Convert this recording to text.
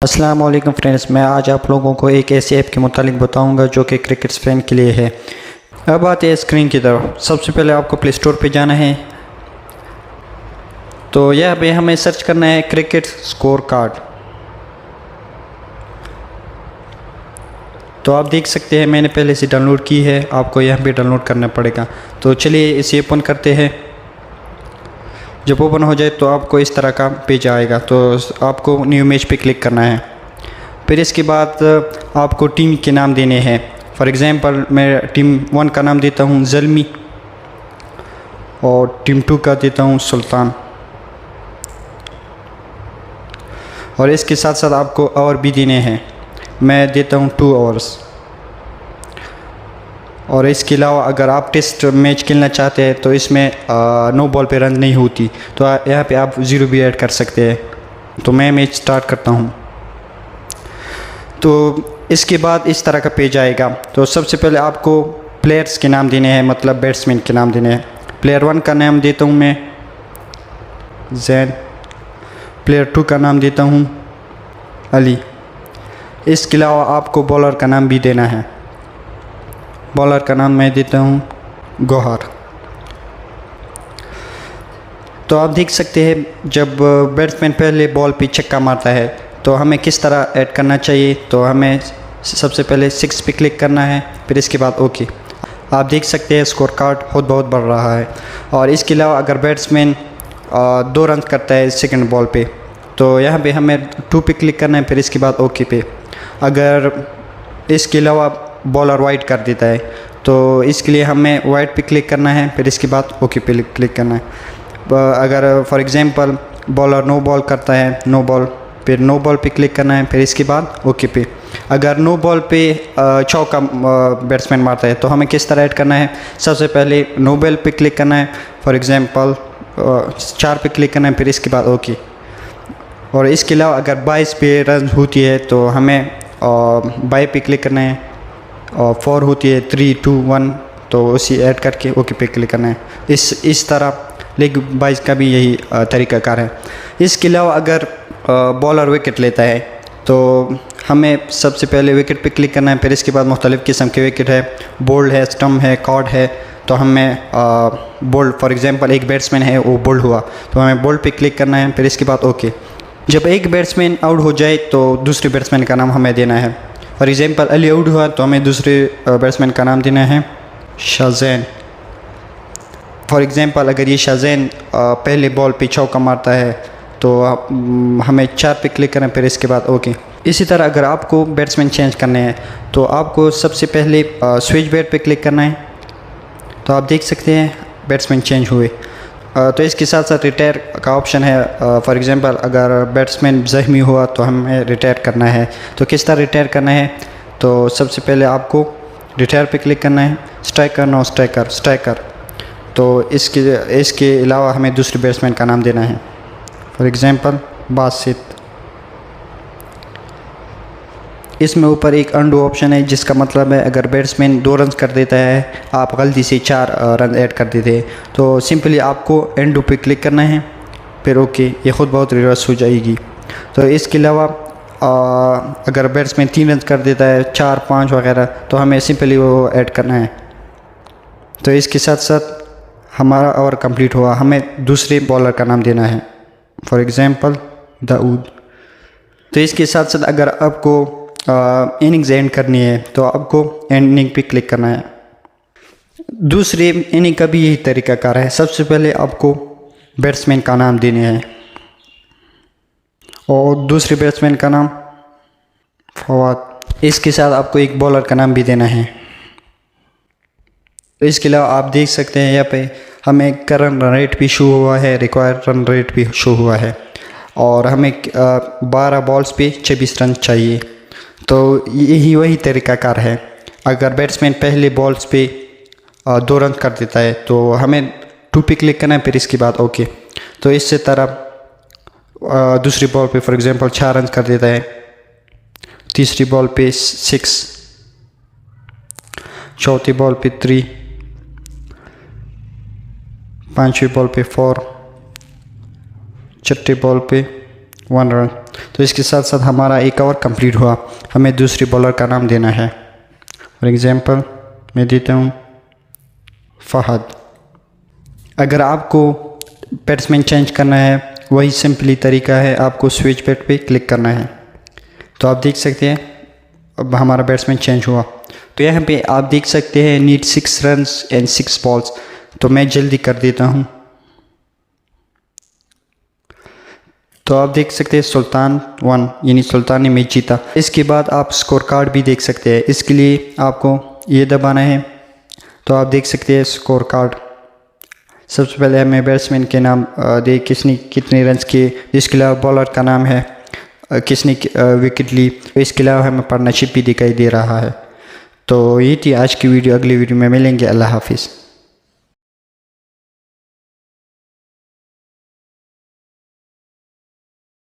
अस्सलाम वालेकुम फ्रेंड्स, मैं आज आप लोगों को एक ऐसी ऐप के मुतालिक बताऊंगा जो कि क्रिकेट फैन के लिए है। अब आते हैं स्क्रीन की तरफ। सबसे पहले आपको प्ले स्टोर पे जाना है, तो यहाँ पे हमें सर्च करना है क्रिकेट स्कोर कार्ड। तो आप देख सकते हैं मैंने पहले से डाउनलोड की है, आपको यहाँ पे डाउनलोड करना पड़ेगा। तो चलिए इसे ओपन करते हैं। जब ओपन हो जाए तो आपको इस तरह का पेज आएगा, तो आपको न्यू मैच पे क्लिक करना है। फिर इसके बाद आपको टीम के नाम देने हैं। फॉर एग्ज़ाम्पल मैं टीम 1 का नाम देता हूँ ज़ल्मी, और टीम 2 का देता हूँ सुल्तान। और इसके साथ साथ आपको और भी देने हैं, मैं देता हूँ 2 आवर्स। और इसके अलावा अगर आप टेस्ट मैच खेलना चाहते हैं तो इसमें नो बॉल पे रन नहीं होती, तो यहाँ पे आप 0 भी ऐड कर सकते हैं। तो मैं मैच स्टार्ट करता हूँ। तो इसके बाद इस तरह का पेज आएगा। तो सबसे पहले आपको प्लेयर्स के नाम देने हैं, मतलब बैट्समैन के नाम देने हैं। प्लेयर 1 का नाम देता हूँ मैं जैन, प्लेयर 2 का नाम देता हूँ अली। इसके अलावा आपको बॉलर का नाम भी देना है। बॉलर का नाम मैं देता हूँ गौहर। तो आप देख सकते हैं जब बैट्समैन पहले बॉल पे छक्का मारता है तो हमें किस तरह ऐड करना चाहिए। तो हमें सबसे पहले 6 पे क्लिक करना है, फिर इसके बाद ओके। आप देख सकते हैं स्कोर कार्ड बहुत बढ़ रहा है। और इसके अलावा अगर बैट्समैन 2 रन करता है सेकंड बॉल पे, तो यहाँ पे हमें 2 पे क्लिक करना है, फिर इसके बाद ओके पे। अगर इसके अलावा बॉलर वाइड कर देता है तो इसके लिए हमें वाइड पे क्लिक करना है, फिर इसके बाद ओके पे क्लिक करना है। अगर for example bowler no ball करता है, नो बॉल, फिर नो बॉल पे क्लिक करना है, फिर इसके बाद ओके पे। अगर नो बॉल पे चौका बैट्समैन मारता है तो हमें किस तरह ऐड करना है। सबसे पहले नो बॉल पे क्लिक करना है, फॉर एग्जांपल 4 पे क्लिक करना है, फिर इसके बाद ओके। और इसके अलावा अगर 22 पे रन होती है तो हमें 22 पे क्लिक करना है, और 4 होती है 3, 2, 1, तो उसी ऐड करके ओके पे क्लिक करना है। इस तरह लेग 22 का भी यही तरीक़ाकार है। इसके अलावा अगर बॉलर विकेट लेता है तो हमें सबसे पहले विकेट पे क्लिक करना है, फिर इसके बाद मुख्तलिफ़ किस्म के विकेट है, बोल्ड है, स्टम्प है, कॉर्ड है। तो हमें बोल्ड, फॉर एग्जांपल एक बैट्समैन है वो बोल्ड हुआ तो हमें बोल्ड पे क्लिक करना है, फिर इसके बाद ओके। जब एक बैट्समैन आउट हो जाए तो दूसरे बैट्समैन का नाम हमें देना है। फॉर एग्जांपल अली आउट हुआ तो हमें दूसरे बैट्समैन का नाम देना है शाहजैन। फॉर एग्जांपल अगर ये शाहजैन पहले बॉल पे चौका मारता है तो हमें 4 पे क्लिक करना है, फिर इसके बाद ओके। इसी तरह अगर आपको बैट्समैन चेंज करने हैं तो आपको सबसे पहले स्विच बैट पे क्लिक करना है। तो आप देख सकते हैं बैट्समैन चेंज हुए। तो इसके साथ साथ रिटायर का ऑप्शन है। फॉर एग्जांपल अगर बैट्समैन ज़ख्मी हुआ तो हमें रिटायर करना है। तो किस तरह रिटायर करना है, तो सबसे पहले आपको रिटायर पे क्लिक करना है, स्ट्राइकर नो स्ट्राइकर। तो इसके अलावा हमें दूसरे बैट्समैन का नाम देना है, फॉर एग्जांपल बासित। इसमें ऊपर एक अंडू ऑप्शन है, जिसका मतलब है अगर बैट्समैन 2 रन कर देता है, आप गलती से 4 रन ऐड कर देते हैं, तो सिंपली आपको एंडू पे क्लिक करना है, फिर ओके, ये ख़ुद बहुत रिवर्स हो जाएगी। तो इसके अलावा अगर बैट्समैन 3 रन कर देता है, 4, 5 वगैरह, तो हमें सिंपली वो ऐड करना है। तो इसके साथ साथ हमारा ओवर कंप्लीट हुआ। हमें दूसरे बॉलर का नाम देना है, फॉर एग्ज़ाम्पल दाऊद। तो इसके साथ साथ अगर आपको इनिंग्स एंड करनी है तो आपको एंडिंग पे क्लिक करना है। दूसरे इनिंग का भी यही तरीक़ाकार है। सबसे पहले आपको बैट्समैन का नाम देने हैं और दूसरे बैट्समैन का नाम फवाद। इसके साथ आपको एक बॉलर का नाम भी देना है। तो इसके अलावा आप देख सकते हैं यहाँ पे हमें करंट रन रेट भी शो हुआ है, रिक्वायर्ड रन रेट भी शो हुआ है, और हमें 12 बॉल्स पे 26 रन चाहिए। तो यही वही तरीक़ाकार है। अगर बैट्समैन पहले बॉल्स पे 2 रन कर देता है तो हमें 2 पे क्लिक करना है, फिर इसके बाद ओके। तो इससे तरह दूसरी बॉल पे फॉर एग्जांपल 4 रन कर देता है, तीसरी बॉल पे 6, चौथी बॉल पे 3, 5वीं बॉल पे 4, छठी बॉल पे 1 रन। तो इसके साथ साथ हमारा एक ओवर कंप्लीट हुआ। हमें दूसरी बॉलर का नाम देना है। फॉर एग्ज़ाम्पल मैं देता हूँ फ़हद। अगर आपको बैट्समैन चेंज करना है, वही सिंपली तरीका है, आपको स्विच बैट पे क्लिक करना है। तो आप देख सकते हैं अब हमारा बैट्समैन चेंज हुआ। तो यहाँ पे आप देख सकते हैं नीड 6 रन्स एंड 6 बॉल्स। तो मैं जल्दी कर देता हूँ। तो आप देख सकते हैं सुल्तान 1 यानी सुल्तान ने मैच जीता। इसके बाद आप स्कोर कार्ड भी देख सकते हैं। इसके लिए आपको ये दबाना है। तो आप देख सकते हैं स्कोर कार्ड। सबसे पहले हमें बैट्समैन के नाम दे, किसने कितने रन्स किए, इसके अलावा बॉलर का नाम है, किसने विकेट ली। इसके अलावा हमें पार्टनरशिप भी दिखाई दे रहा है। तो ये थी आज की वीडियो। अगली वीडियो में मिलेंगे। अल्लाह हाफिज़।